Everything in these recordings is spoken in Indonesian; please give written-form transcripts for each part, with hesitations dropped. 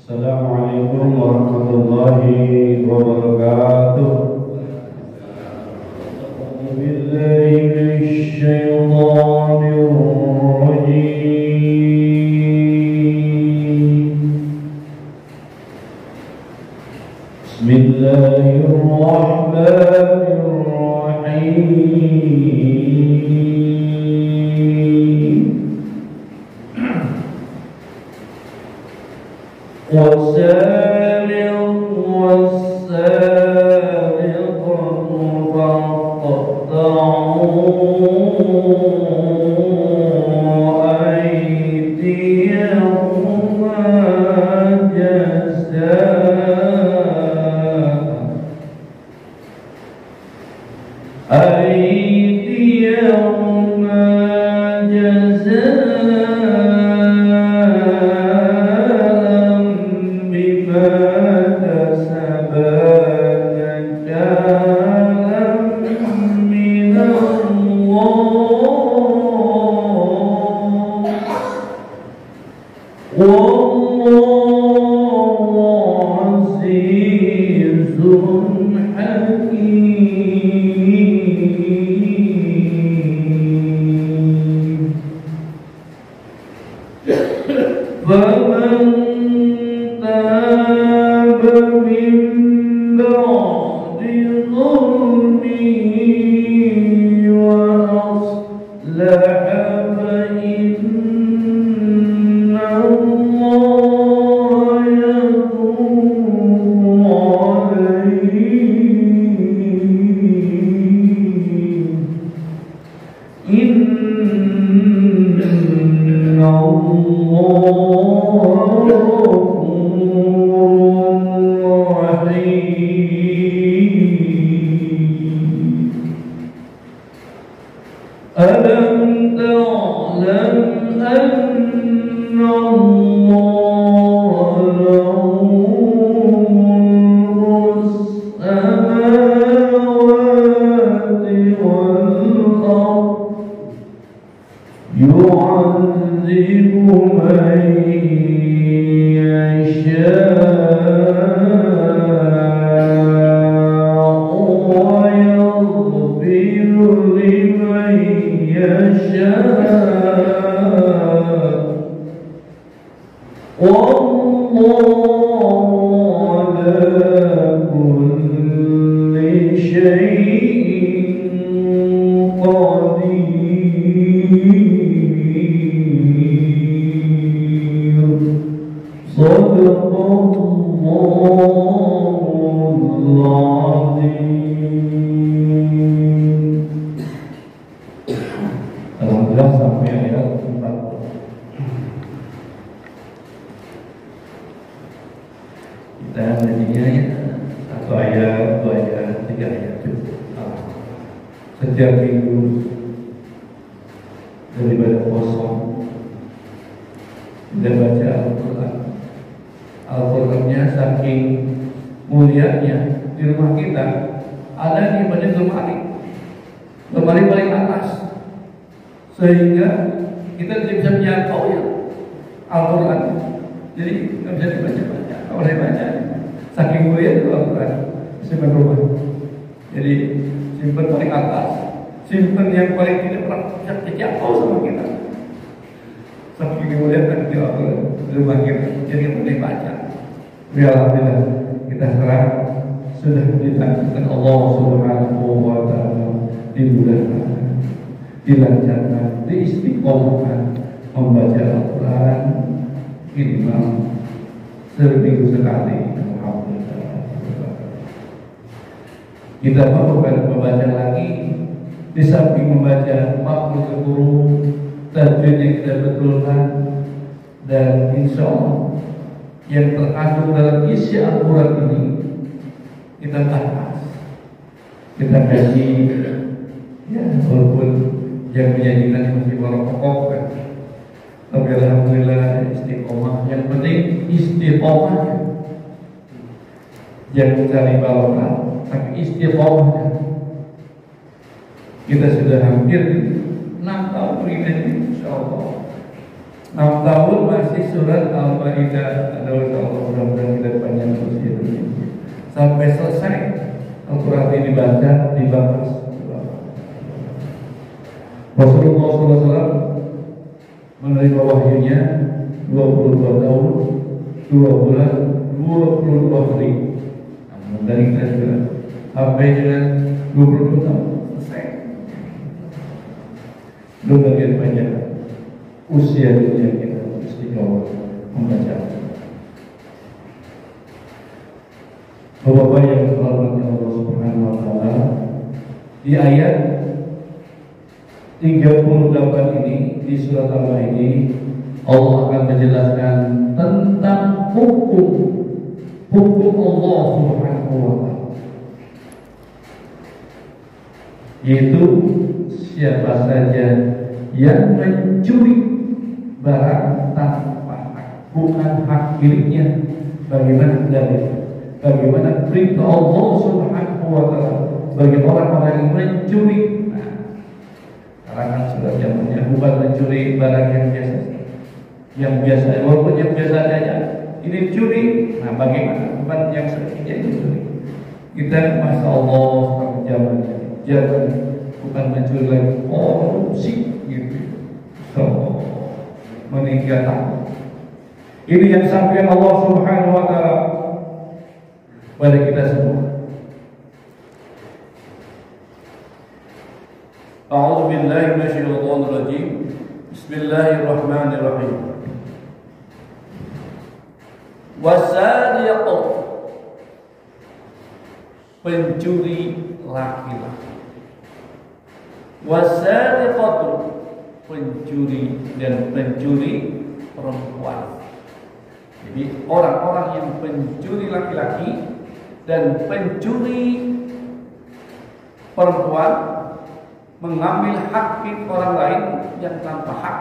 Assalamualaikum warahmatullahi wabarakatuh. Billahi minasy syaithanir rajim. Bismillahirrahmanirrahim. والسارق والسارقة فاقطعوا أيديهما Setiap minggu daripada kosong kita baca Al-Quran. Al-Qurannya saking mulianya di rumah kita ada di pada lemari paling atas, sehingga kita tidak bisa menjangkau ya Al-Quran. Jadi nggak bisa dibaca-baca. Kalau saya baca saking mulia itu Al-Quran simpan rumah. Jadi simpan paling atas, simpan yang paling tidak pernah bisa terjangkau sama kita. Saking dimuliakan di rumah kita, jadi kita boleh baca. Alhamdulillah kita sekarang sudah ditakdirkan Allah Subhanahu wa Ta'ala dimudahkan, dilancarkan, diistiqomahkan membaca Al-Quran minimal seminggu sekali. Kita perlukan membaca lagi, di samping membaca makhluk huruf tajwid yang kita betulkan, dan insya Allah yang terkandung dalam isi Al-Quran ini kita bahas, kita kaji, ya walaupun yang menyajikan masih merokok kan, tapi alhamdulillah istiqomah. Yang penting istiqomahnya, jangan mencari barokah, tapi istiqomahnya. Kita sudah hampir 6 tahun begini, insya Allah 6 tahun masih surat Al-Maidah. Aduh, Allah mudah-mudahan kita panjang usia dunia sampai selesai Al-Quran ini dibaca, dibahas. Rasulullah SAW menerima wahyunya 22 tahun 2 bulan 22 hari. Namun dari kita sampai dengan 22 tahun selesai. Belum bagian banyak usia dunia kita istiqomah membaca. Bapak yang dirahmati Allah Subhanahu wa taala, di ayat 38 ini di surat Al-Maidah Allah akan menjelaskan tentang hukum Allah Subhanahu wa taala, yaitu siapa saja yang mencuri barang tanpa hak, bukan hak miliknya, bagaimana dalilnya? Bagaimana perintah Allah Subhanahu wa taala bagi orang-orang yang mencuri. Nah, sekarang kan sudah zamannya bukan mencuri barang yang biasa. Yang biasa, walaupun yang biasa saja ini curi. Nah, bagaimana bukan yang sepertinya ini curi. Kita masya Allah zamannya jangan bukan mencuri lagi korupsi gitu. So, meninggal. Ini yang sampaikan Allah Subhanahu wa taala pada kita semua. A'udzu billahi minasyaitonir rajim. Bismillahirrahmanirrahim. Wasariqu, pencuri laki-laki. Wasariqatu, pencuri dan pencuri perempuan. Jadi orang-orang yang pencuri laki-laki dan pencuri perempuan mengambil hak milik orang lain yang tanpa hak,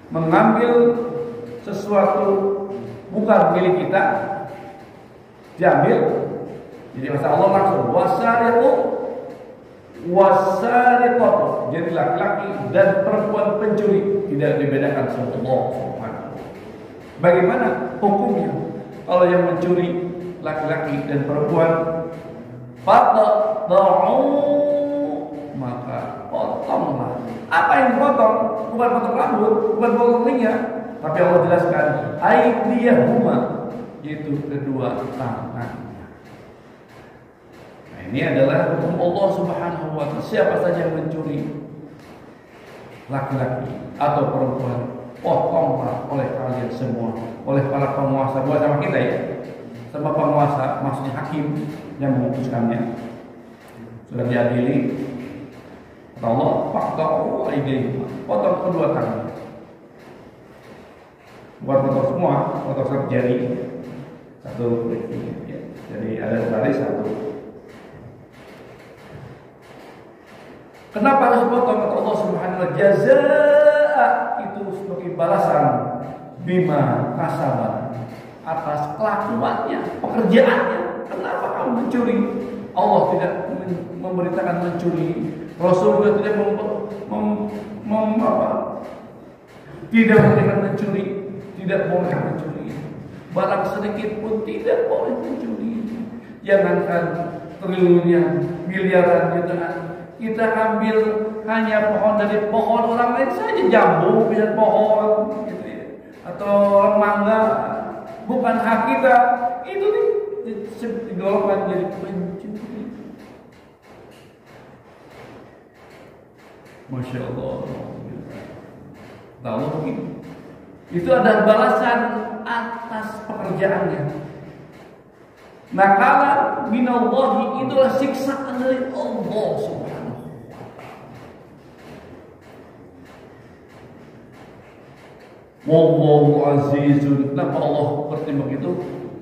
mengambil sesuatu bukan milik kita, diambil. Jadi masa Allah langsung wasariqu wasariqatu, jadi laki-laki dan perempuan pencuri, tidak dibedakan sama Allah Subhanahu. Bagaimana hukumnya kalau yang mencuri laki-laki dan perempuan? Faqta'u, maka potonglah. Apa yang potong? Bukan potong rambut, bukan potong telinga, tapi Allah jelaskan aydiyahuma, yaitu kedua tangannya. Nah, ini adalah hukum Allah Subhanahu wa taala. Siapa saja yang mencuri laki-laki atau perempuan, potonglah oleh kalian semua, oleh para penguasa, bukan sama kita ya, sama penguasa, maksudnya hakim yang memutuskannya. Sudah diadili, kata Allah, faqta'u aydiyahuma, potong kedua tangannya. Bukan potong semua, potong satu jari, satu ya. Jadi ada baris satu. Kenapa harus potong? Kata Allah Subhanahu wa taala, jazaa, itu sebagai balasan bima kasaban, atas kelakuannya, pekerjaannya. Kenapa kamu mencuri? Allah tidak memberitakan mencuri. Rasul juga tidak tidak memberitakan mencuri, tidak boleh mencuri. Barang sedikit pun tidak boleh mencuri. Jangankan triliunnya, miliaran jutaan, kita ambil hanya pohon dari pohon orang lain saja, jambu bisa pohon, gitu ya, atau mangga, bukan hak kita, itu digolongkan jadi pencuri. Masya Allah. Tahu begitu? Itu adalah balasan atas pekerjaannya. Nakala minallahi, itulah siksaan dari Allah Subhanahu wa taala. Wallahu azizun. Kenapa Allah bertimbang itu?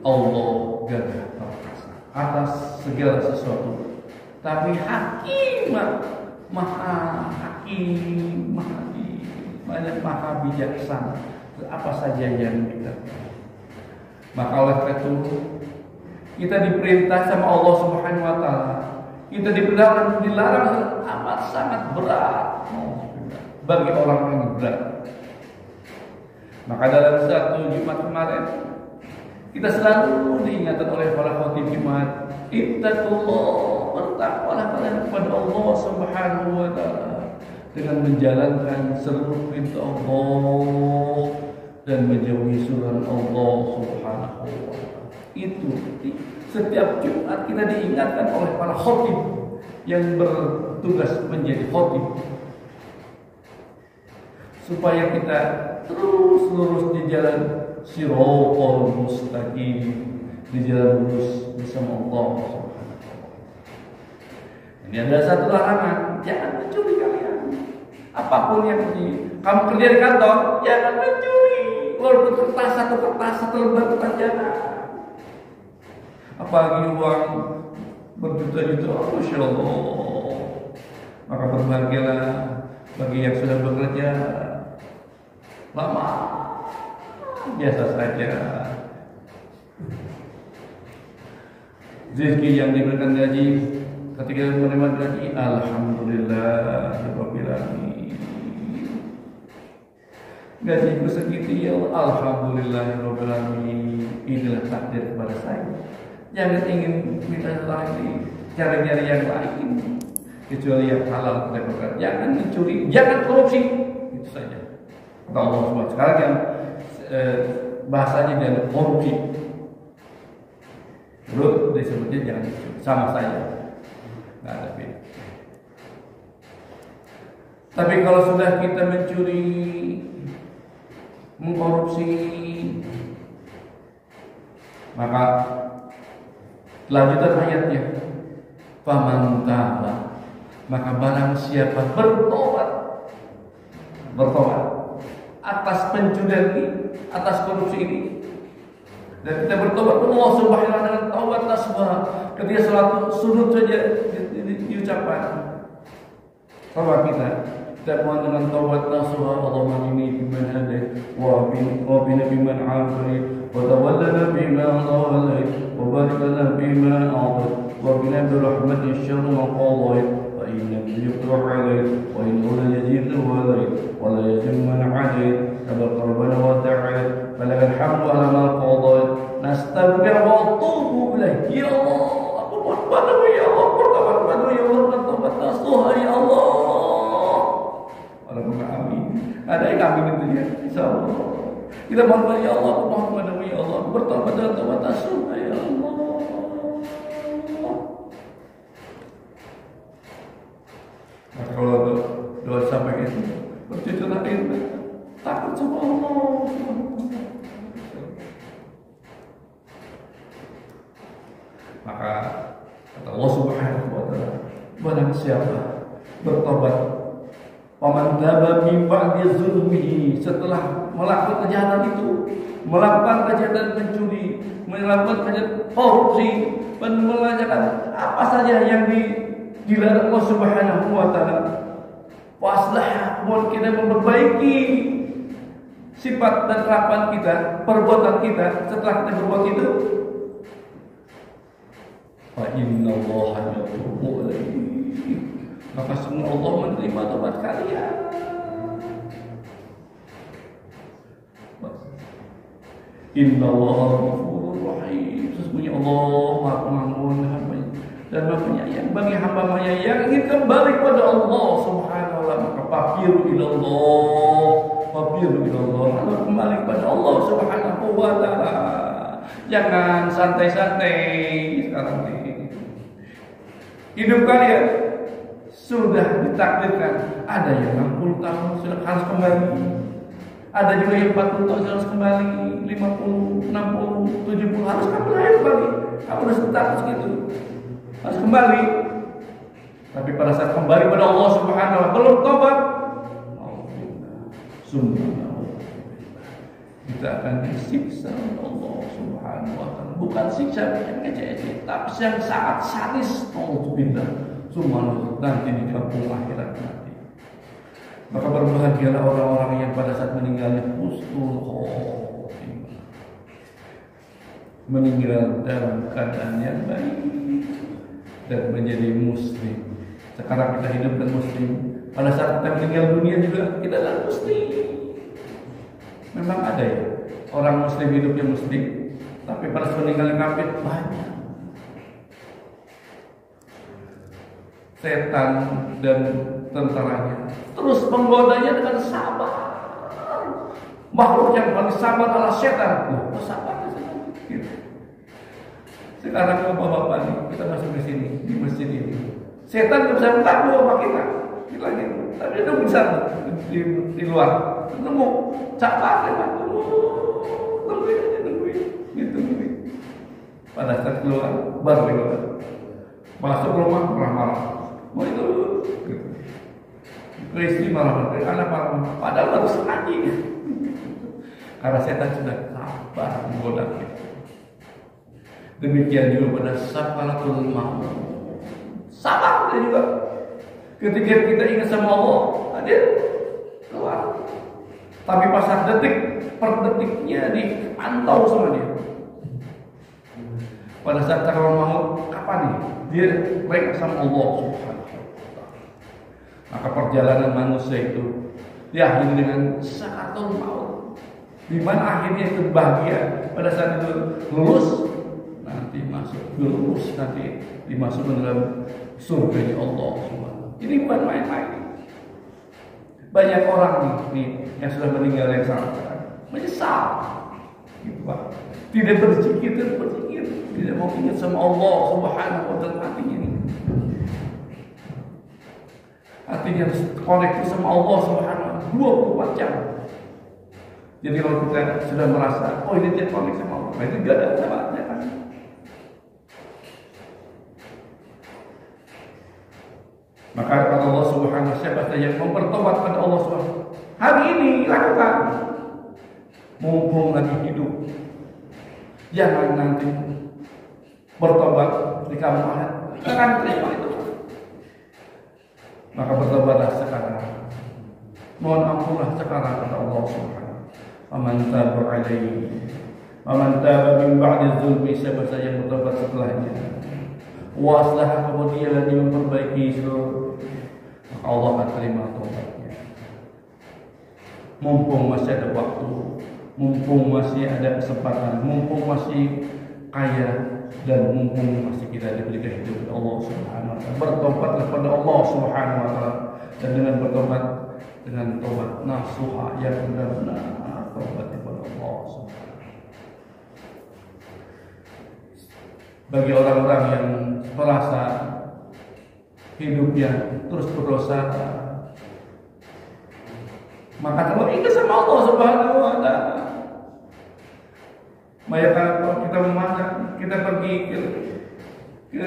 Allah gagah perkasa atas segala sesuatu. Tapi hakim, maha hakim, maha bijaksana. Apa saja yang kita. Maka oleh itu kita diperintah sama Allah Subhanahu wa taala. Kita dilarang amat sangat berat. bagi orang yang berat. Maka dalam satu Jumat kemarin kita selalu diingatkan oleh para khatib Jumat, ittaqullah, bertakwalah kalian kepada Allah Subhanahu wa taala dengan menjalankan seluruh perintah Allah dan menjauhi suran Allah Subhanahu wa taala. Itu setiap Jumat kita diingatkan oleh para khatib yang bertugas menjadi khatib supaya kita terus lurus di jalan Shiratal Mustaqim, di jalan lurus bersama Allah Subhanahu wa taala. Ini ada satu larangan, jangan mencuri kalian. Apapun yang kamu kerja di kantor, jangan mencuri. Walaupun kertas satu lembar bukan jangan. Apalagi uang berjuta-juta, Masya Allah. Maka berbahagialah bagi yang sudah bekerja lama, biasa saja. Rezeki yang diberikan gaji, ketika menerima gaji, alhamdulillahirabbil alamin. Gajiku segitu ya Allah, alhamdulillahirabbil alamin. Inilah takdir kepada saya. Jangan ingin minta lagi, cari-cari yang lain kecuali yang halal. Jangan mencuri, jangan korupsi. Itu saja. Kata Allah SWT. Sekarang yang bahasanya jangan korupsi. Dulu disebutnya jangan mencuri. Sama saja. Nggak ada beda. Tapi kalau sudah kita mencuri, mengkorupsi, maka lanjutan ayatnya, faman taba, maka barang siapa bertobat atas pencurian ini, atas korupsi ini, dan kita bertobat Allah Subhanahu wa taala dengan taubat nasuha. Ketika salat sunut saja diucapkan taubat kita mohon dengan taubat nasuha. Allahumma inni biman hadait wa bina biman afait wa tawallana bima tawallait wa barik lana bima a'tait wa bina birahmatika syarra ma qadait wa innaka yuqra 'alaik wa innahu la yazidu wa la yazim man 'adait tabaraka rabbana wa ta'ala falakal hamdu 'ala ma qadait nastaghfiruka wa atubu ilaik. Ya Allah, aku mohon padamu ya Allah, bertobat padamu ya Allah, bertobat nasuha ya Allah. Amin. Ada yang amin itu ya, insyaallah. Kita mohon ya Allah, mohon padamu ya Allah, bertobat dan taubat nasuha ya Allah. Nah, kalau doa sampai itu bercucuran air takut sama Allah. Maka kata Allah Subhanahu wa taala, barang siapa bertobat, paman taba min ba'di zulmihi, setelah melakukan kejahatan itu, melakukan kejahatan mencuri, melakukan kejahatan korupsi, dan melakukan apa saja yang dilarang Allah Subhanahu wa taala, waslah, mohon kita memperbaiki sifat dan kelakuan kita, perbuatan kita setelah kita berbuat itu, fa innallaha yatubu alaihi, maka semua Allah menerima taubat kalian. Innallaha ghafurur rahim, sesungguhnya Allah Maha Pengampun dan Maha Penyayang bagi hamba-Nya yang ingin kembali kepada Allah Subhanahu wa taala. Maka fafiru ilallah, lalu kembali kepada Allah Subhanahu wa taala. Jangan santai-santai sekarang ini. Hidup kalian sudah ditakdirkan, ada yang 60 tahun sudah harus kembali, ada juga yang 40 tahun harus kembali, 50, 60, 70 harus kembali. Kamu sudah status gitu, harus kembali. Tapi pada saat kembali pada Allah Subhanahu wa taala belum tobat, kita akan disiksa oleh Allah Subhanahu wa taala. Bukan siksa yang kecil-kecil, tapi yang sangat sadis. Alhamdulillah. Semua nanti di kampung akhirat nanti. Maka berbahagialah orang-orang yang pada saat meninggalnya husnul khotimah, meninggal dalam keadaan yang baik dan menjadi muslim. Sekarang kita hidup dan muslim, Pada saat kita meninggal dunia juga kita adalah muslim. Memang ada ya orang muslim hidupnya muslim, tapi pada saat meninggal kafir banyak. Setan dan tentaranya terus menggodanya dengan sabar. Makhluk yang paling sabar adalah setan. Loh, sabar gitu. Sekarang bapak-bapak nih, kita masuk ke sini di masjid ini. Setan tidak bisa mengganggu sama kita. Tapi itu bisa di luar. Nemu sabar, nungguin. Gitu. Pada saat keluar, baru keluar. Masuk rumah marah-marah. Mau itu, gitu. Istri marah-marah, anak marah-marah. Padahal baru sengaja. Karena setan sudah sabar menggoda kita. Demikian juga pada sakaratul maut. Sabar dia juga. Ketika kita ingat sama Allah, dia keluar. Tapi pas detik per detiknya dipantau sama dia. Pada saat sakaratul maut, kapan nih? Dia mereka sama Allah Subhanahu wa ta'ala. Maka perjalanan manusia itu diakhiri dengan sakaratul maut. Di mana akhirnya itu bahagia. Pada saat itu lulus, nanti masuk lulus, nanti dimasukkan dalam surga Allah SWT. Ini bukan main-main. Banyak orang nih yang sudah meninggal yang sangat menyesal, gitu Pak. Tidak berzikir, tidak mau ingat sama Allah Subhanahu wa ta'ala. Hatinya harus koneksi sama Allah Subhanahu wa ta'ala 24 jam. Jadi kalau kita sudah merasa, oh ini dia koneksi sama Allah, itu tidak ada sahabatnya kan. Maka kata Allah Subhanahu wa ta'ala, siapa saja yang bertobat pada Allah Subhanahu wa ta'ala, hari ini lakukan, mumpung lagi hidup. Jangan nanti bertobat di kamu akhirat, jangan terima itu. Maka bertobatlah sekarang, mohon ampunlah sekarang kepada Allah Subhanahu wa ta'ala. Faman taba alaihi, faman taba min ba'di zulmi, siapa saja yang bertobat setelahnya, waslah kemudian lagi memperbaiki seluruh, maka Allah akan terima taubatnya. Mumpung masih ada waktu, mumpung masih ada kesempatan, mumpung masih kaya, dan mumpung masih kita diberikan hidup oleh Allah Subhanahu wa ta'ala, bertobatlah kepada Allah Subhanahu wa ta'ala. Dan dengan bertobat, dengan tobat nasuha yang benar-benar, tobat kepada Allah Subhanahu. Bagi orang-orang yang merasa hidupnya terus berdosa, maka kalau ingat sama Allah Subhanahu wa ta'ala. Maka kalau kita memandang, kita pergi ke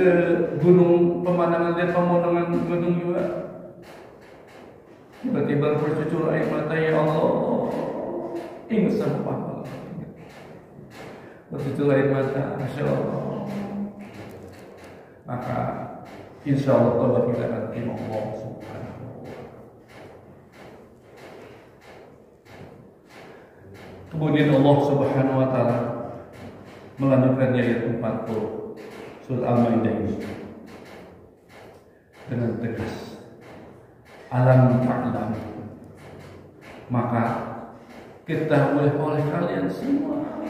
gunung, pemandangan lihat pemandangan gunung juga, tiba-tiba bercucur air mata, ya Allah, ingat sama Allah, bercucur air mata, Masya Allah. Maka insya Allah tobat kita akan terima Allah Subhanahu wa ta'ala. Kemudian Allah Subhanahu wa ta'ala melanjutkan ayat 40 surah Al-Maidah ini dengan tegas, alam ta'lam, maka ketahui oleh kalian semua,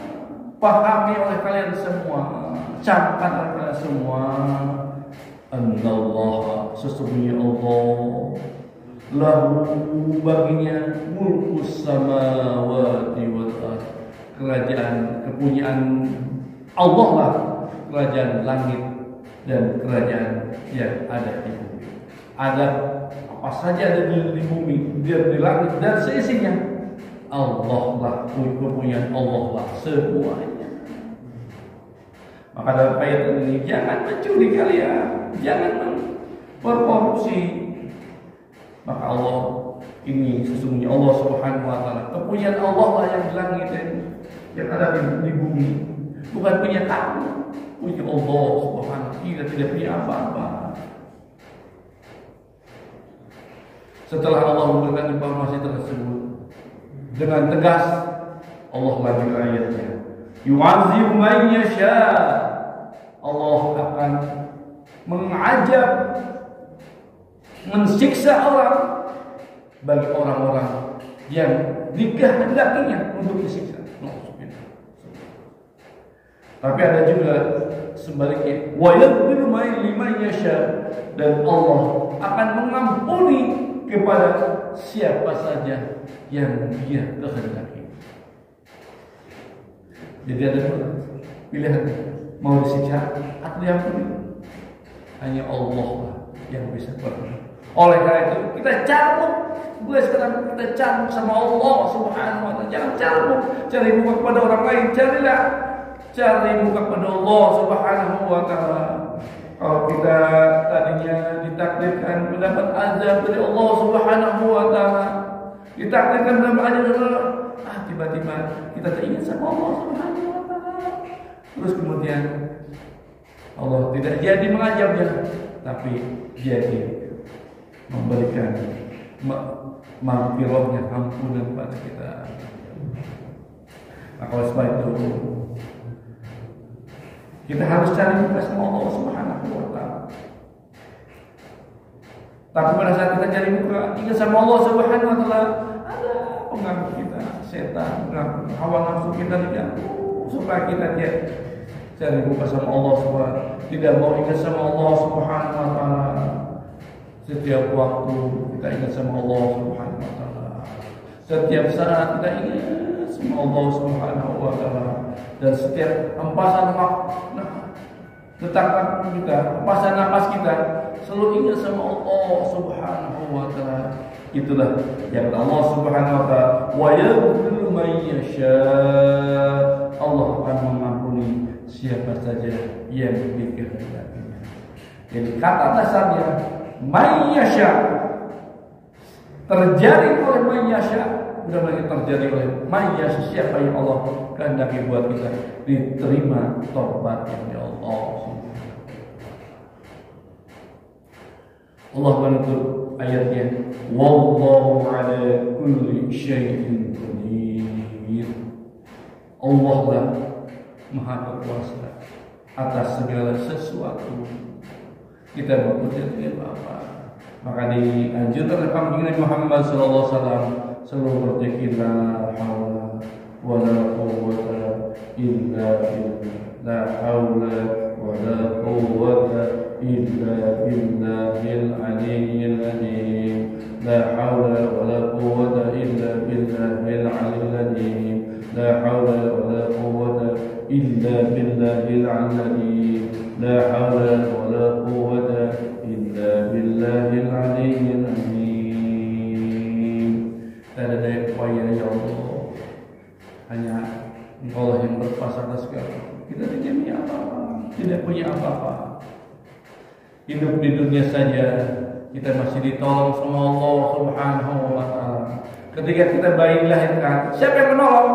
pahami oleh kalian semua, camkan oleh kalian semua, annallaha, sesungguhnya Allah, lahu baginya mulkus samawati wal ardh, kerajaan, kepunyaan Allah lah, kerajaan langit dan kerajaan yang ada di bumi. Ada apa saja ada di bumi, di langit dan seisinya, Allah lah, kepunyaan Allah lah semuanya. Maka dalam ayat ini, jangan mencuri kalian, jangan berkorupsi. Maka Allah ini sesungguhnya Allah Subhanahu wa ta'ala, kepunyaan Allah lah yang di langit dan yang ada di bumi, bukan punya kamu, punya Allah Subhanahu wa ta'ala. Kita tidak punya apa-apa. Setelah Allah memberikan informasi tersebut, dengan tegas Allah lanjut ayatnya, yu'azzib man yasha, Allah akan mengajab, mensiksa orang bagi orang-orang yang dikehendakinya untuk disiksa. Tapi ada juga sebaliknya, wa yaghfiru liman yasha, dan Allah akan mengampuni kepada siapa saja yang Dia kehendaki. Jadi ada dua pilihan, mau disiksa atau diampuni. Hanya Allah yang bisa berkehendak. Oleh karena itu kita carbuk, mulai sekarang kita carbuk sama Allah Subhanahu wa Ta'ala. Jangan carbuk cari muka kepada orang lain, cari muka kepada Allah Subhanahu wa Ta'ala. Kalau kita tadinya ditakdirkan mendapat azab dari Allah Subhanahu wa Ta'ala, ditakdirkan mendapat azab dari Allah, tiba-tiba kita teringat sama Allah Subhanahu wa Ta'ala. Terus kemudian Allah tidak jadi mengazabnya, tapi jadi memberikan maghfirahnya, ampunan kepada kita. Maka oleh sebab itu kita harus cari muka sama Allah Subhanahu wa Ta'ala. Tapi pada saat kita cari muka ingat sama Allah Subhanahu wa Ta'ala, ada pengganggu kita, setan, pengganggu hawa nafsu kita diganggu supaya kita cari muka sama Allah Subhanahu wa Ta'ala, tidak mau ingat sama Allah Subhanahu wa Ta'ala. Setiap waktu kita ingat sama Allah Subhanahu wa Ta'ala. Setiap saat kita ingat sama Allah Subhanahu wa Ta'ala. Dan setiap hempasan detakkan kita, hempasan nafas kita, selalu ingat sama Allah Subhanahu wa Ta'ala. Itulah yang Allah Subhanahu wa Ta'ala, wa yaghfiru man yasha, Allah akan mengampuni siapa saja yang dikehendakinya. Jadi kata dasarnya Mayyasha, terjadi oleh Mayyasha, benar-benar terjadi oleh Mayyasha. Siapa yang Allah kehendaki buat kita, diterima taubatnya oleh Allah. Allah menutup ayatnya, wallahu ala kulli syai'in qadir. Allah lah Maha berkuasa atas segala sesuatu. Kita bekerja dengan apa? Maka dianjurkan oleh Nabi Muhammad sallallahu alaihi wasallam selalu berzikir la haula wala quwwata illa billah, la haula wala quwwata illa billahil aliyyil azim, la haula wala quwwata illa billahil aliyyil azim, la haula wala quwwata illa billahil azim, la haula wala quwwata illa billahil aliyyil azim. Tidak ada upaya ya Allah, hanya Allah yang berkuasa atas segala. Kita tidak punya apa-apa, tidak punya apa-apa. Hidup di dunia saja kita masih ditolong sama Allah Subhanahu wa Ta'ala. Ketika kita bayi dilahirkan, siapa yang menolong?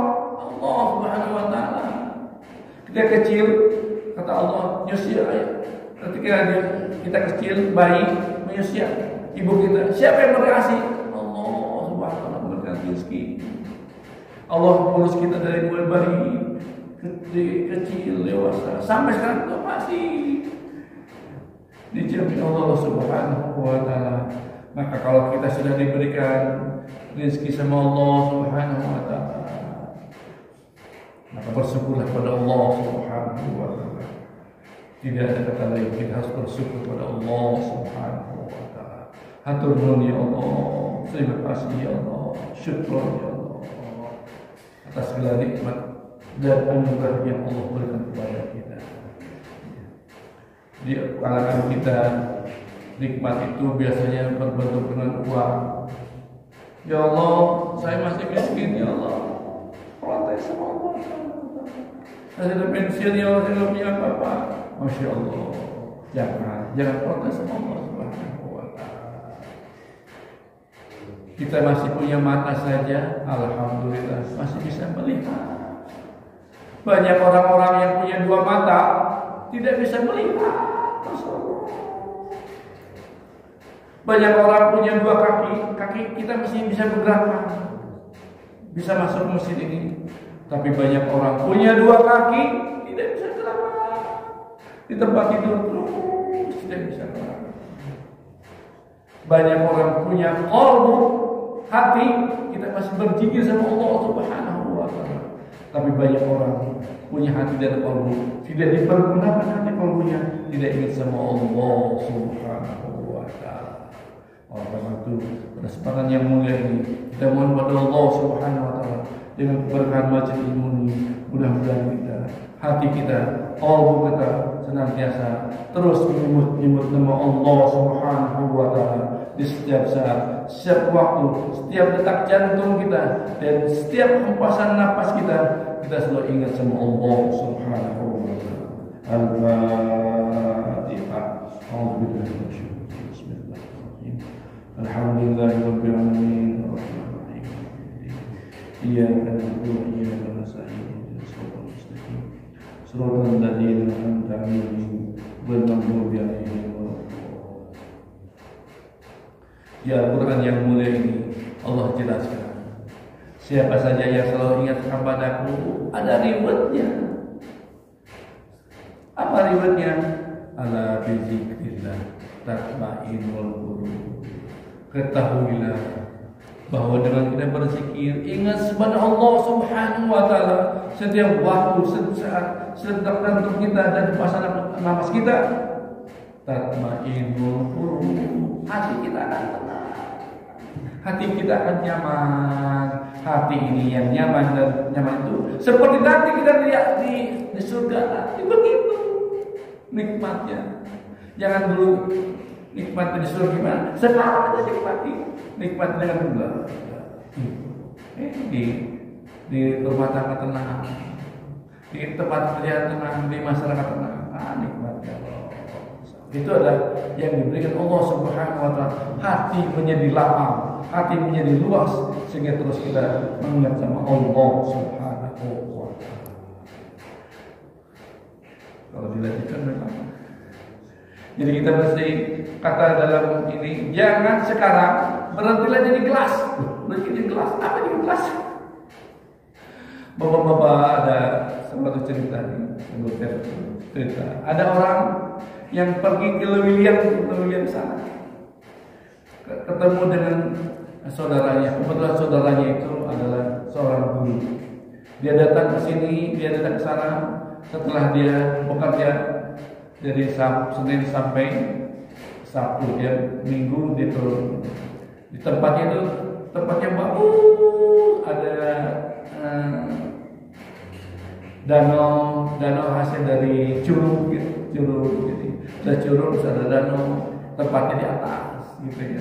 Allah Subhanahu wa Ta'ala. Ketika kecil, kata Allah, nyusia ayah. Ketika kita kecil, bayi menyusia ibu kita, siapa yang berkasih? Allah Subhanahu wa Ta'ala memberikan rezeki. Allah mengurus kita dari mulai bayi, kecil, dewasa, sampai sekarang kita masih dijamin Allah Subhanahu wa Ta'ala. Maka kalau kita sudah diberikan rezeki sama Allah Subhanahu wa Ta'ala, maka bersyukurlah kepada Allah Subhanahu wa Ta'ala. Tidak ada kata lain, kita harus bersyukur kepada Allah Subhanahu wa Ta'ala. Hatur nuhun ya Allah, terima kasih ya Allah, syukur ya Allah atas segala nikmat dan anugerah yang Allah berikan kepada kita. Di kalangan kita, nikmat itu biasanya berbentuk dengan uang. Ya Allah, saya masih miskin ya Allah, protes sama Allah. Saya sudah pensiun ya Allah, saya tidak punya apa-apa. Masya Allah, jangan protes sama Allah Subhanahu wa Ta'ala. Kita masih punya mata saja, alhamdulillah masih bisa melihat. Banyak orang-orang yang punya dua mata tidak bisa melihat. Banyak orang punya dua kaki kita masih bisa bergerak, bisa masuk masjid ini. Tapi banyak orang punya dua kaki tidak bisa gerak, di tempat tidur terus tidak bisa gerak. Banyak orang punya qalbu hati kita masih berzikir sama Allah Subhanahu wa taala. Tapi banyak orang punya hati dan kalbu tidak dipergunakan hati kalbunya, tidak ingat sama Allah Subhanahu wa taala. Oleh karena itu, pada kesempatan yang mulia ini kita mohon pada Allah Subhanahu wa taala dengan keberkahan wajib ini, mudah-mudahan kita, hati kita, kalbu kita senantiasa terus menyebut nama Allah Subhanahu wa taala di setiap saat, setiap waktu, setiap detak jantung kita, dan setiap hempasan napas kita selalu ingat sama Allah Subhanahu wa taala. Al-Fatihah. A'udzubillahi minasyaitonir rajim. Bismillahirrahmanirrahim. Alhamdulillahirabbil alamin. Arrahmanirrahim. Iyyaka na'budu wa iyyaka nasta'in. Shiratal mustaqim. Shiratal ladzina an'amta 'alaihim ghairil maghdubi 'alaihim. Di Al-Quran yang mulia ini Allah jelaskan, siapa saja yang selalu ingat kepadaku, ada rewardnya. Apa rewardnya? Ala bizikrillah tatma'innul qulub. Ketahuilah bahwa dengan kita berzikir, ingat kepada Allah Subhanahu wa taala setiap waktu, setiap saat, setiap jantung kita dan pasangan nafas kita, tatma'innul qulub. Hati kita akan tenang. Hati kita akan nyaman. Hati ini yang nyaman, dan nyaman itu seperti nanti kita lihat di surga nanti, begitu nikmatnya. Jangan dulu nikmat di surga gimana, sekarang aja nikmati. Nikmat dengan gula. Di rumah tangga tenang, di tempat kerja tenang, di masyarakat tenang. Nikmatnya Allah. Itu adalah yang diberikan Allah Subhanahu wa taala. Hati menjadi lapang, hati menjadi luas, sehingga terus kita mengingat sama Allah Subhanahu wa taala. Kalau dilanjutkan memang. Jadi kita mesti kata dalam ini, jangan sekarang berhentilah jadi gelas. Jadi gelas, apa jadi gelas? Bapak-bapak ada satu cerita nih, cerita. Ada orang yang pergi ke Lewiliang sana, ketemu dengan saudaranya. Kebetulan saudaranya itu adalah seorang guru. Dia datang ke sini, dia datang ke sana. Setelah dia bekerja dari Senin sampai Sabtu, dia Minggu dia turun di tempatnya itu. Tempatnya bagus, ada danau hasil dari curug gitu. Jadi ada curug, ada danau, tempatnya di atas gitu ya.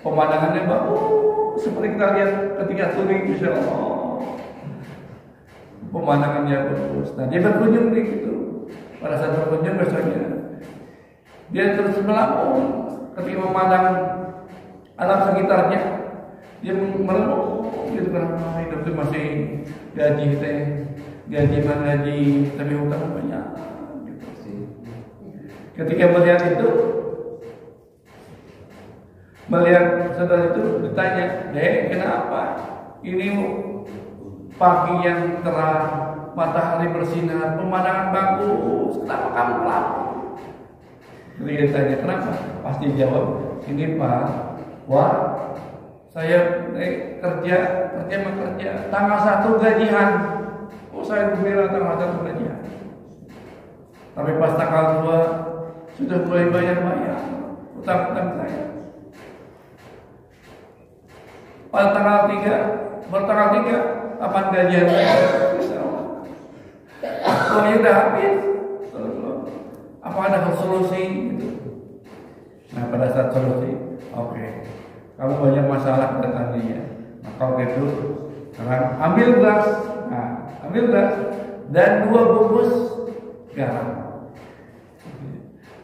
Pemandangannya bagus seperti kita lihat ketika touring, insya Allah pemandangannya bagus. Nah, dia berkunjung di situ. Pada saat berkunjung besoknya dia terus melamun ketika memandang alam sekitarnya. Dia merenung gitu, kenapa hidup itu masih gaji tapi hutang banyak gitu sih. Ketika melihat saudara itu ditanya, "Dek, kenapa? Ini pagi yang terang, matahari bersinar, pemandangan bagus, kenapa kamu melamun?" Ketika ditanya kenapa, pasti jawab, "Ini Pak, wah, saya kerja tanggal 1 gajian. Oh, saya gembira tanggal 1 gajian. Tapi pas tanggal 2 sudah mulai bayar utang saya. Pada tanggal 3 kapan gajian saya? Insyaallah. Uangnya udah habis. Apa ada solusi gitu? Nah, pada saat solusi, oke. Kamu banyak masalah tentang dia, maka itu sekarang ambil gelas dan 2 bungkus garam.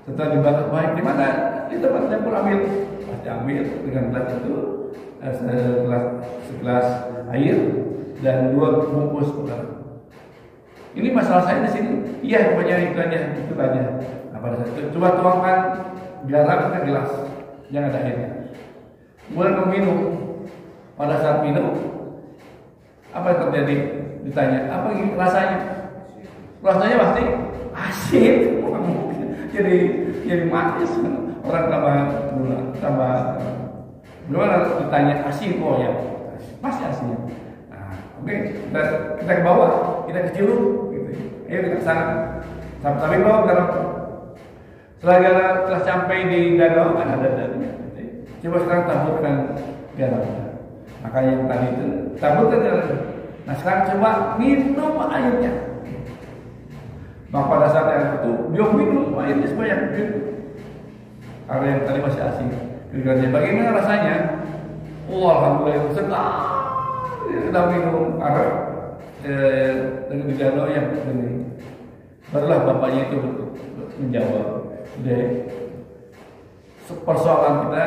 Setelah dibakar baik, di mana? Di tempat dapur, pasti ambil dengan gelas itu, segelas air dan 2 bungkus garam. Ini masalah saya di sini. Iya, pokoknya itu aja. Nah, pada saat itu coba tuangkan garam ke gelas, jangan ada airnya. Mulai meminum. Pada saat minum, apa yang terjadi? Ditanya, apa rasanya? Rasanya pasti asin. Jadi manis. Orang tambah Bagaimana ditanya asin, oh ya masih asin. Nah, oke, kita ke bawah, kita ke Ciluk, gitu. Ayo kita ke sana. Sampai bawah garam. Setelah garam telah sampai di danau, ada danaunya. Coba sekarang taburkan garam. Maka yang tadi itu taburkan garam. Nah sekarang coba minum airnya. Maka pada saat yang itu dia minum airnya sebanyak itu. Karena yang tadi masih asin. Bagaimana rasanya? Oh, alhamdulillah sedap. Kita minum karena dengan di danau yang ini. Barulah bapaknya itu menjawab, deh, persoalan kita,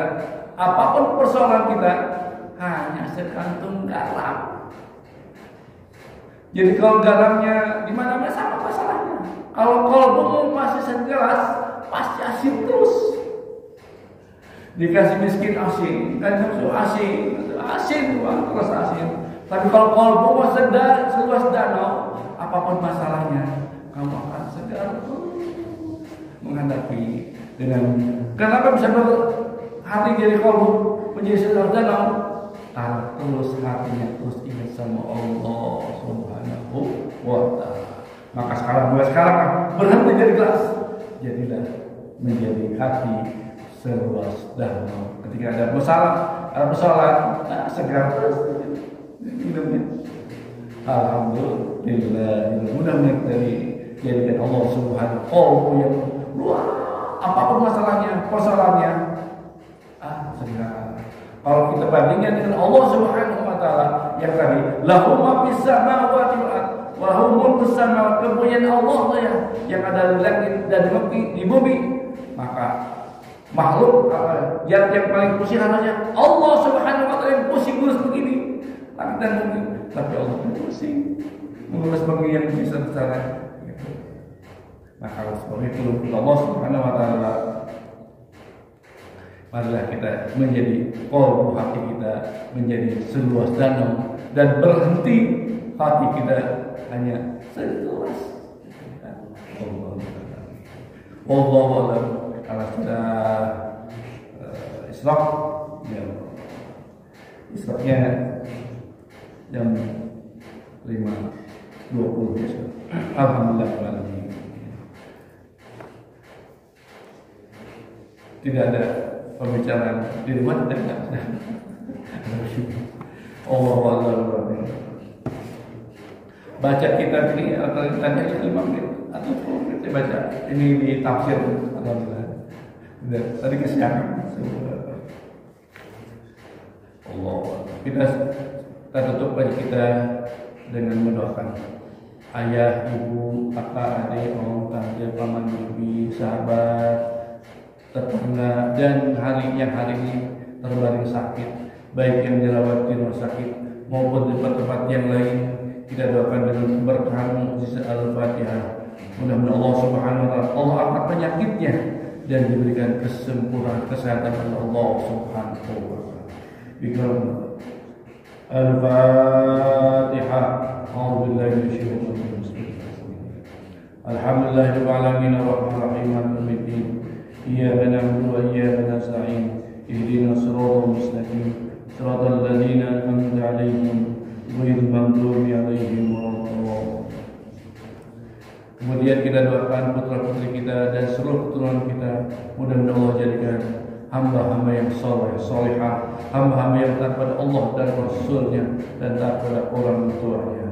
apapun persoalan kita, hanya sekantung garam. Jadi kalau garamnya di mana-mana sama masalahnya. Kalau kolbu masih segelas, pasti asin terus. Dikasih miskin asin, kan asin terus asin. Tapi kalau kolbu seluas danau, apapun masalahnya, kamu akan segar menghadapi dengan. Kenapa bisa hati jadi kolbu menjadi segar danau? Karena terus hatinya terus ingat sama Allah Subhanahu wa Ta'ala. Maka mulai sekarang berhenti jadi gelas, jadilah menjadi hati seluas danau. Ketika ada persoalan, segar terus hidupnya. Alhamdulillah, mudah-mudahan dari jadikan Allah Subhanahu wa yang luar, apapun masalahnya, persoalannya, segera. Kalau kita bandingkan dengan Allah Subhanahu wa Ta'ala yang tadi, lahum ma fis samawati wal ardh wa hum mulkus samawati, kepunyaan Allah ya, yang ada di langit dan di bumi, maka makhluk yang paling pusing hanya Allah Subhanahu wa Ta'ala yang pusing terus begini langit dan bumi, tapi Allah pusing mengurus bagi yang bisa bicara. Maka sebab itu Allah Subhanahu wa Ta'ala, marilah kita menjadi kolbu hati kita menjadi seluas danau dan berhenti hati kita hanya seluas Allah. Kalau sudah Isra, ya Isra-nya jam 5.20 besok. Alhamdulillah. Tidak ada pembicaraan di rumah, tidak ada. Allah. Baca kitab ini atau tanya 5 menit atau 10 menit saya baca. Ini di tafsir. Alhamdulillah. Tadi kesiangan. Allah. Kita tutup baca kita dengan mendoakan ayah, ibu, kakak, adik, om, tante, paman, bibi, sahabat, tetangga, dan hari ini terbaring sakit, baik yang dirawat di rumah sakit maupun di tempat-tempat yang lain. Kita doakan dengan keberkahan mukjizat Al-Fatihah. Mudah-mudahan Allah Subhanahu wa Ta'ala Allah angkat penyakitnya dan diberikan kesempurnaan kesehatan oleh Allah Subhanahu wa Ta'ala. Bikram Al-Fatihah. A'udzubillahi minasyaitonir rajim. Alhamdulillahirabbil alamin arrahmanir rahim maliki yaumiddin. Iyyaka na'budu wa iyyaka nasta'in. Ihdinas siratal mustaqim. Siratal ladzina an'amta 'alaihim ghairil maghdubi 'alaihim waladdallin. Kemudian kita doakan putra-putri kita dan seluruh keturunan kita, mudah-mudahan Allah jadikan hamba-hamba yang soleh, solehah, hamba-hamba yang taat pada Allah dan Rasulnya dan taat pada orang tuanya.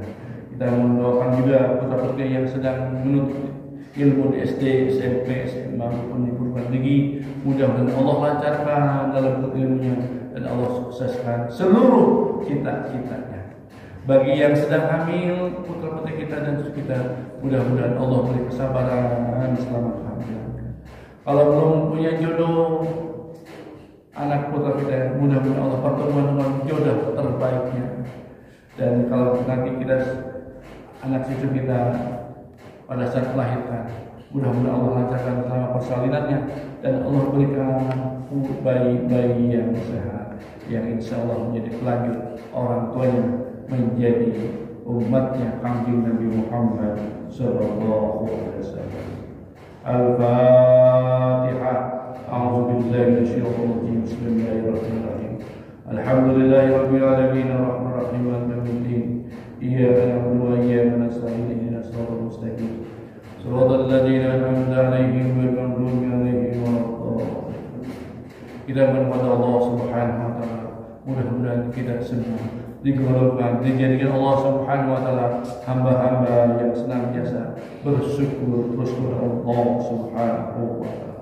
Kita mendoakan juga putra-putri yang sedang menuntut ilmu di SD, SMP, SMA maupun di perguruan tinggi, mudah-mudahan Allah lancarkan dalam ilmunya dan Allah sukseskan seluruh cita-citanya. Bagi yang sedang hamil putra-putri kita dan terus kita, mudah-mudahan Allah beri kesabaran selama kehamilan. Kalau belum punya jodoh anak putra kita, mudah-mudahan Allah pertemuan dengan jodoh terbaiknya. Dan kalau nanti kita anak cucu kita pada saat melahirkan, mudah-mudahan Allah lancarkan selama persalinannya dan Allah berikan bayi-bayi yang sehat, yang insya Allah menjadi pelanjut orang tuanya, menjadi umatnya Kanjeng Nabi Muhammad sallallahu alaihi wasallam. Al-Fatihah. A'udzu billahi minasyaitonir rajim. Bismillahirrahmanirrahim. إياك نعبد وإياك نستعين اهدنا الصراط المستقيم صراط الذين أنعمت عليهم غير المغضوب عليهم ولا الضالين. Kita berdoa Allah Subhanahu wa taala, mudah-mudahan kita semua digolongkan, dijadikan Allah Subhanahu wa taala hamba-hamba yang senantiasa bersyukur terus kepada Allah Subhanahu wa taala.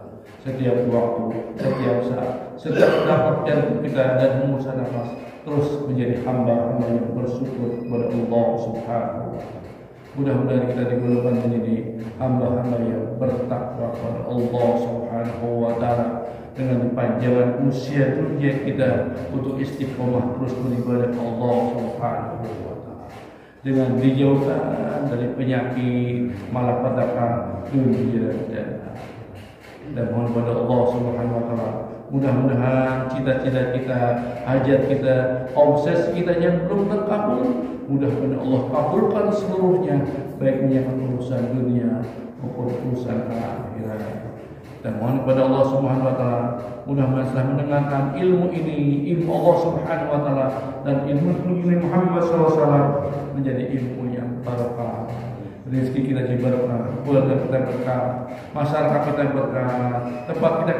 Setiap waktu, setiap saat, setiap dapat jantung kita dan hembusan nafas, terus menjadi hamba-hamba yang bersyukur kepada Allah Subhanahu wa taala. Mudah-mudahan kita digolongkan menjadi hamba-hamba yang bertakwa kepada Allah Subhanahu wa taala, dengan panjangan usia dunia kita untuk istiqomah terus beribadah Allah Subhanahu wa taala, dengan dijauhkan dari penyakit malapetaka dunia dan mohon kepada Allah Subhanahu wa taala, mudah-mudahan cita-cita kita, hajat kita, obsesi kita yang belum terkabul, mudah-mudahan Allah kabulkan seluruhnya, baik menyangkut urusan dunia maupun urusan akhirat. Dan mohon kepada Allah Subhanahu wa taala, mudah-mudahan setelah mendengarkan ilmu ini, ilmu Allah Subhanahu wa taala dan ilmu Nabi Muhammad SAW menjadi ilmu yang barokah. Rezeki kita jadi berkah, keluarga kita berkah, masyarakat kita berkah, tempat kita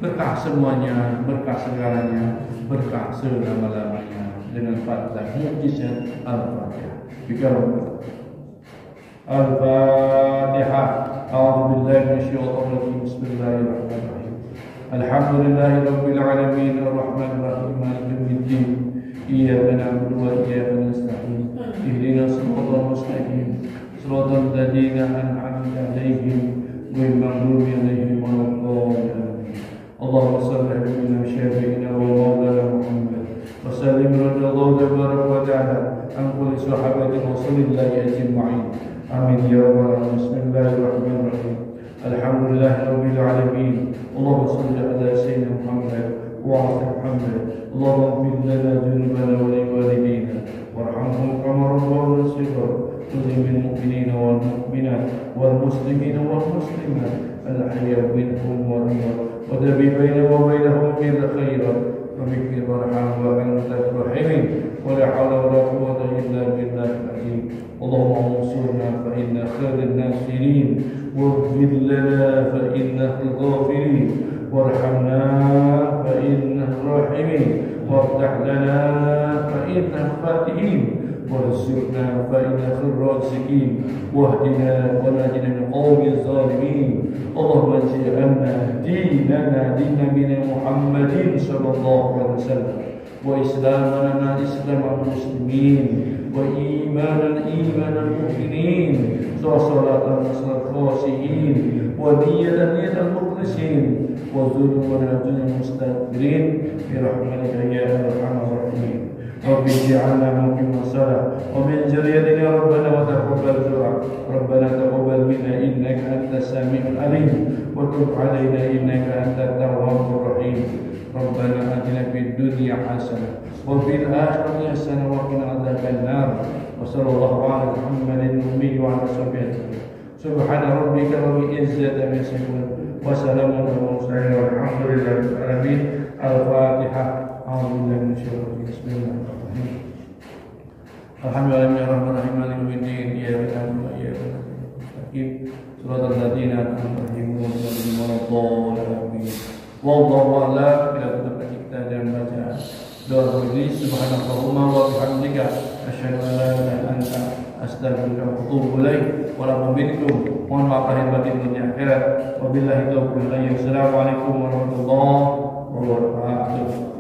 berkah semuanya, berkah segalanya, berkah selama-lamanya dengan Fatihah mukjizat Al-Fatihah. Al-Fatihah. A'udzu billahi minasyaitonir rajim. Bismillahirrahmanirrahim. Alhamdulillahi rabbil alamin arrahmanir rahim maliki yaumiddin. Iyyaka na'budu wa iyyaka nasta'in. Ihdinas siratal mustaqim. Siratal ladzina an'amta 'alaihim ghairil maghdubi 'alaihim waladdallin. Allahumma shalli 'ala syafi'ina wa maulana Muhammad wa sallim radhiyallahu tabaraka wa ta'ala an kulli sahabati rasulillahi ajma'in. Amin ya rabbal alamin. Bismillahirrahmanirrahim. Alhamdulillahi rabbil alamin. Allahumma shalli ala sayyidina Muhammad wa ala Muhammad. Allahumma ighfir lana dhunubana wa li walidayna warhamhum kama rabbawna shighara. Lil mu'minina wal mu'minat wal muslimina wal muslimat al-ahya minhum wal amwat wa dabi bainana wa bainahum bil khairat wa bihi warham wa anta rahimin wa la hawla wa la quwwata illa billahil azim. Allahumma ansurna fa inna khairan nasirin واغفر لنا فإنك الغافرين وارحمنا فإنك الراحمين وافتح لنا فإنك الفاتحين وارزقنا فإنك الرازقين واهدنا ونجنا من قوم الظالمين. اللهم اجعلنا ديننا دين نبينا محمد صلى الله عليه وسلم وإسلامنا إسلام المسلمين وإيمانا إيمان المؤمنين وصلاة الخاشعين ونية نية المخلصين وذنوبنا ذنوب المستغفرين برحمتك يا أرحم الراحمين. رب اجعلنا مقيم الصلاة ومن ذريتنا ربنا وتقبل دعاء ربنا تقبل منا إنك أنت السميع العليم وتب علينا إنك أنت التواب الرحيم. ربنا آتنا في الدنيا حسنة وفي الآخرة حسنة وقنا عذاب النار. وصلى الله على محمد النبي وعلى صحبه أجمعين. سبحان ربك رب العزة عما يصفون وسلام على المرسلين والحمد لله رب العالمين. الفاتحة. أعوذ بالله من الشيطان الرجيم. بسم الله الرحمن الرحيم. الحمد لله رب العالمين مالك يوم الدين. إياك نعبد وإياك نستعين. صراط الذين أنعمت عليهم غير المغضوب عليهم wallahu a'lam. Bila kita kita dan baca doa ini subhanallahumma wa bihamdika asyhadu an la ilaha illa anta astaghfiruka wa atubu ilaik. Wa la minkum. Mohon maaf lahir batin dunia akhirat. Wabillahi taufiq. Assalamualaikum warahmatullahi wabarakatuh.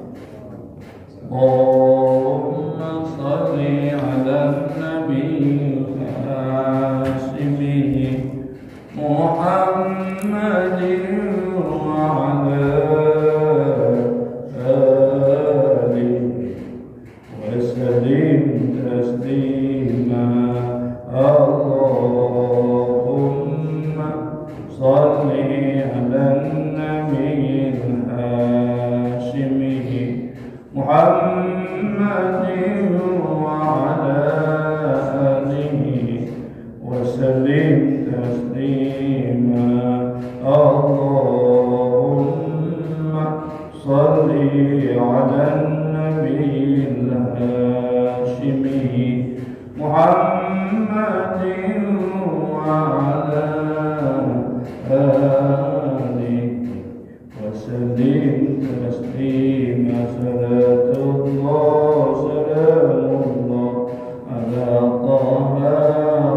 Allahumma shalli ala nabi Hashimi Muhammadin صل على النبي الهاشمي محمد وعلى آله وسلم تسليما صلاة الله سلام الله على طه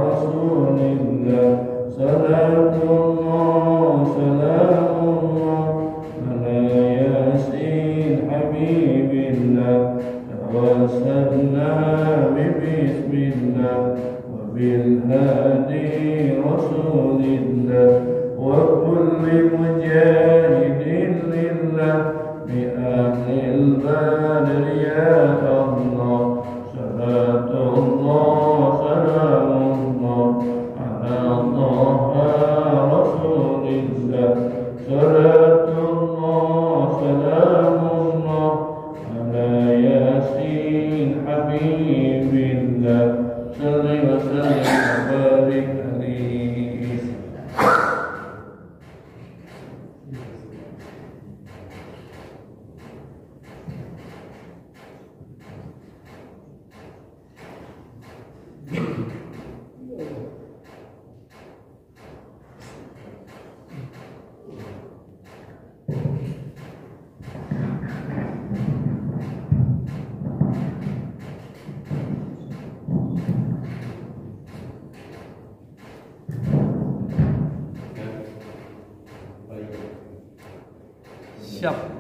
رسول الله صلاة الله سلام الله على ياسين حبيب الله توسلنا ببسم الله وبالهادي رسول الله وكل مجاهد لله بأهل البدر يا الله صلاة الله سلام الله على طه رسول الله صلاة الله سلام الله على ياسين حبيب الله صل وسلم وبارك عليه. Siap.